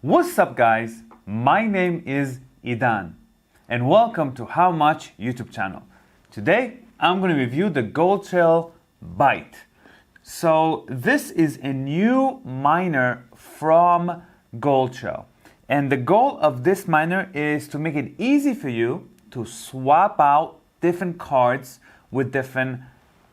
What's up guys, my name is Idan and welcome to How Much YouTube channel. Today I'm going to review the Goldshell BYTE. So this is a new miner from Goldshell, and the goal of this miner is to make it easy for you to swap out different cards with different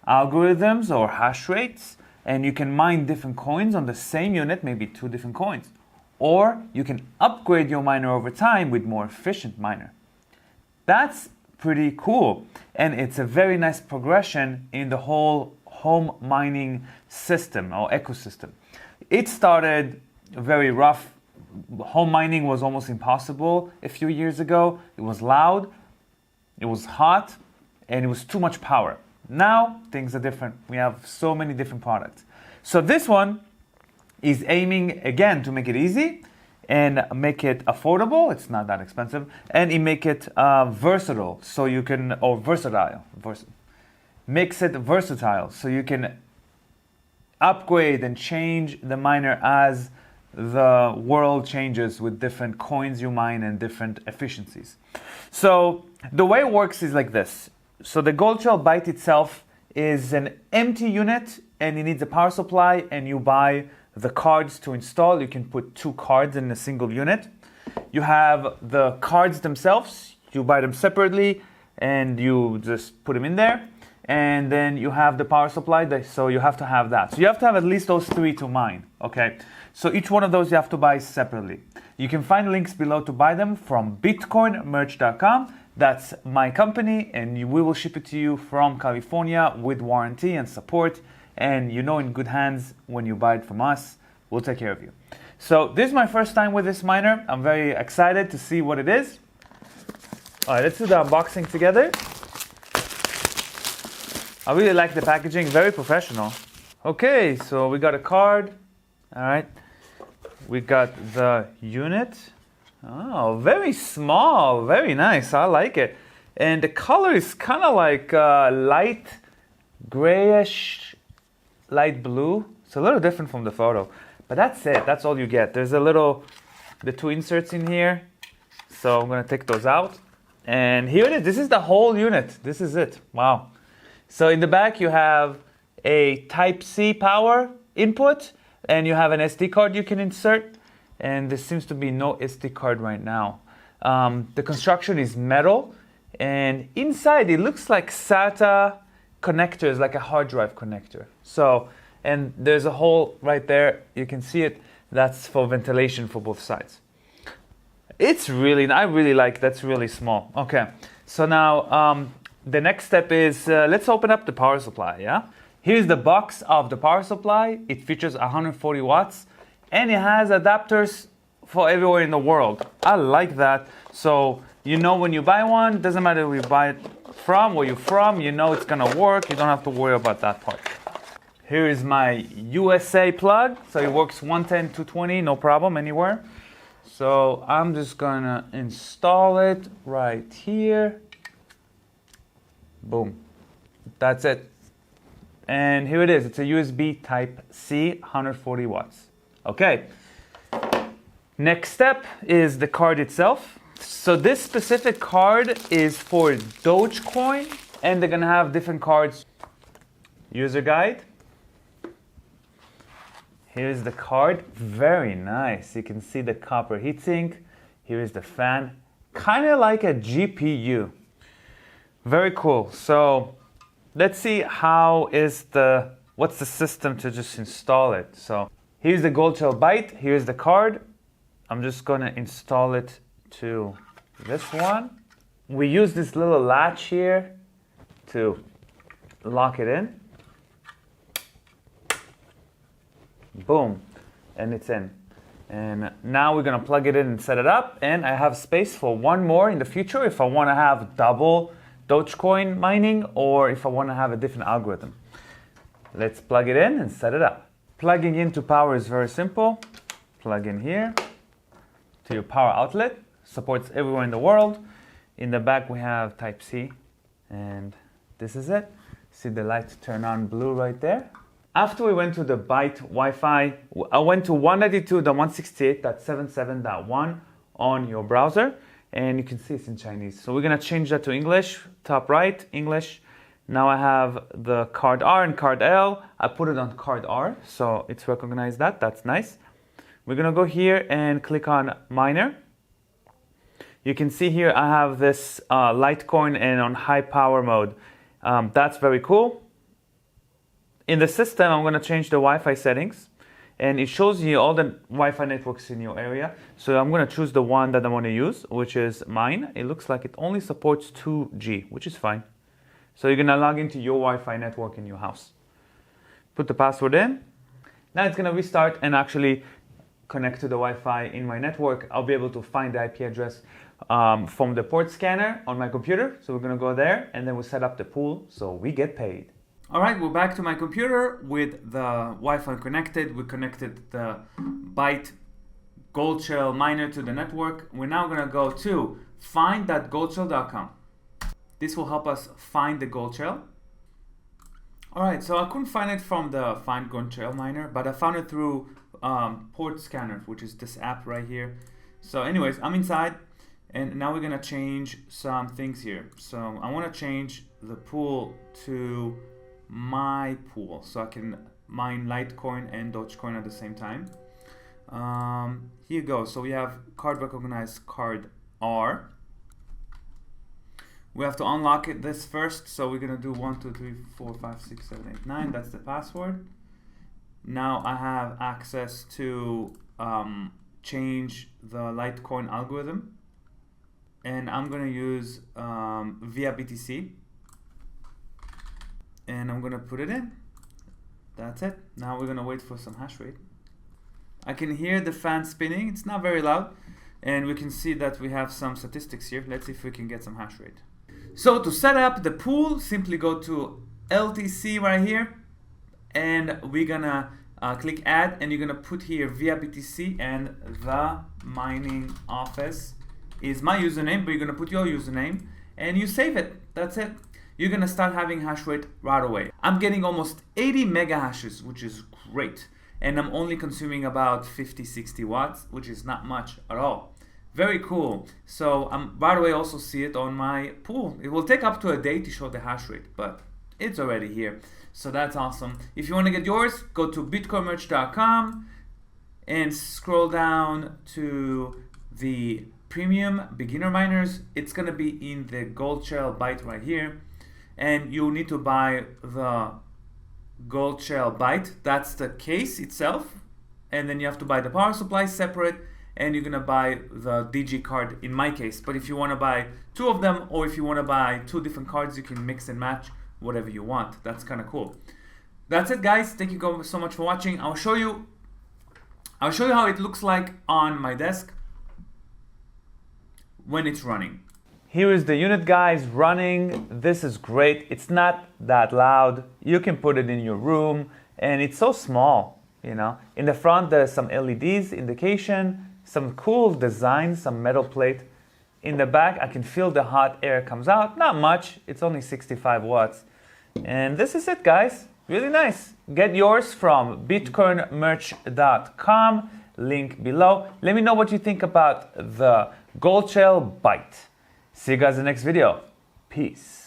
algorithms or hash rates, and you can mine different coins on the same unit, maybe two different coins. Or you can upgrade your miner over time with more efficient miner. That's pretty cool, and it's a very nice progression in the whole home mining system or ecosystem. It started very rough. Home mining was almost impossible a few years ago. It was loud, it was hot, and it was too much power. Now things are different. We have so many different products. So this one is aiming again to make it easy and make it affordable. It's not that expensive, and it make it versatile, so you can, or versatile, makes it versatile, so you can upgrade and change the miner as the world changes with different coins you mine and different efficiencies. So the way it works is like this. So the Goldshell BYTE itself is an empty unit, and it needs a power supply, and you buy the cards to install. You can put two cards in a single unit. You have the cards themselves, you buy them separately and you just put them in there. And then you have the power supply, so you have to have that. So you have to have at least those three to mine, okay? So each one of those you have to buy separately. You can find links below to buy them from bitcoinmerch.com. That's my company, and we will ship it to you from California with warranty and support. And you know, in good hands when you buy it from us. We'll take care of you. So this is my first time with this miner. I'm very excited to see what it is. All right, let's do the unboxing together. I really like the packaging, very professional. Okay, so we got a card. All right, we got the unit. Oh, very small, very nice. I like it. And the color is kind of like light grayish, light blue. It's a little different from the photo, but that's it. That's all you get. There's the two inserts in here. So I'm gonna take those out. And here it is. This is the whole unit. This is it. Wow. So in the back you have a Type-C power input, and you have an SD card you can insert. And there seems to be no SD card right now. The construction is metal, and inside it looks like SATA connectors, like a hard drive connector. So, and there's a hole right there. You can see it. That's for ventilation for both sides. It's really, I really like, that's really small. Okay, so now the next step is let's open up the power supply, yeah? Here's the box of the power supply. It features 140 watts, and it has adapters for everywhere in the world. I like that. So, you know, when you buy one, doesn't matter where you buy it from, where you're from, you know it's gonna work. You don't have to worry about that part. Here is my USA plug. So it works 110, 220, no problem anywhere. So I'm just gonna install it right here. Boom. That's it. And here it is. It's a USB Type-C, 140 watts. Okay. Next step is the card itself. So this specific card is for Dogecoin, and they're gonna have different cards. User guide. Here's the card, very nice. You can see the copper heatsink. Here is the fan, kind of like a GPU. Very cool. So let's see what's the system to just install it. So here's the Goldshell BYTE, here's the card. I'm just gonna install it to this one. We use this little latch here to lock it in. Boom, and it's in. And now we're gonna plug it in and set it up, and I have space for one more in the future if I wanna have double Dogecoin mining, or if I wanna have a different algorithm. Let's plug it in and set it up. Plugging into power is very simple. Plug in here to your power outlet. Supports everywhere in the world. In the back we have Type-C, and this is it. See the lights turn on blue right there. after we went to the BYTE Wi-Fi, I went to 192.168.77.1 on your browser, and you can see it's in Chinese. So we're gonna change that to English, top right, English. Now I have the card R and card L. I put it on card R, so it's recognized that, that's nice. We're gonna go here and click on Miner. You can see here I have this Litecoin and on high power mode. That's very cool. In the system, I'm gonna change the Wi-Fi settings, and it shows you all the Wi-Fi networks in your area. So I'm gonna choose the one that I wanna use, which is mine. It looks like it only supports 2G, which is fine. So you're gonna log into your Wi-Fi network in your house. Put the password in. Now it's gonna restart and actually connect to the Wi-Fi in my network. I'll be able to find the IP address from the port scanner on my computer. So we're gonna go there and then we'll set up the pool so we get paid. All right, we're back to my computer with the Wi-Fi connected. We connected the BYTE Goldshell Miner to the network. We're now gonna go to find.goldshell.com. This will help us find the Goldshell. All right, so I couldn't find it from the Find Goldshell Miner, but I found it through Port Scanner, which is this app right here. So anyways, I'm inside, and now we're gonna change some things here. So I wanna change the pool to my pool, so I can mine Litecoin and Dogecoin at the same time. Here you go, so we have card recognized card R. We have to unlock this first, so we're gonna do 1, 2, 3, 4, 5, 6, 7, 8, 9. That's the password. Now I have access to change the Litecoin algorithm, and I'm gonna use via BTC, and I'm gonna put it in. That's it. Now we're gonna wait for some hash rate. I can hear the fan spinning. It's not very loud, and we can see that we have some statistics here. Let's see if we can get some hash rate. So to set up the pool, simply go to LTC right here, and we're gonna click add, and you're gonna put here via BTC, and the mining office is my username, but you're gonna put your username and you save it. That's it. You're gonna start having hash rate right away. I'm getting almost 80 mega hashes, which is great, and I'm only consuming about 50-60 watts, which is not much at all. Very cool. So right away also see it on my pool. It will take up to a day to show the hash rate, but it's already here. So that's awesome. If you want to get yours, go to bitcoinmerch.com and scroll down to the premium beginner miners. It's gonna be in the Goldshell BYTE right here, and you need to buy the Goldshell BYTE. That's the case itself, and then you have to buy the power supply separate, and you're gonna buy the DG card in my case. But if you wanna buy two of them, or if you wanna buy two different cards, you can mix and match whatever you want. That's kind of cool. That's it, guys. Thank you so much for watching. I'll show you how it looks like on my desk when it's running. Here is the unit, guys, running. This is great. It's not that loud. You can put it in your room, and it's so small, you know. In the front, there's some LEDs, indication, some cool design, some metal plate. In the back, I can feel the hot air comes out. Not much. It's only 65 watts. And this is it, guys. Really nice. Get yours from bitcoinmerch.com. Link below. Let me know what you think about the Goldshell BYTE. See you guys in the next video. Peace.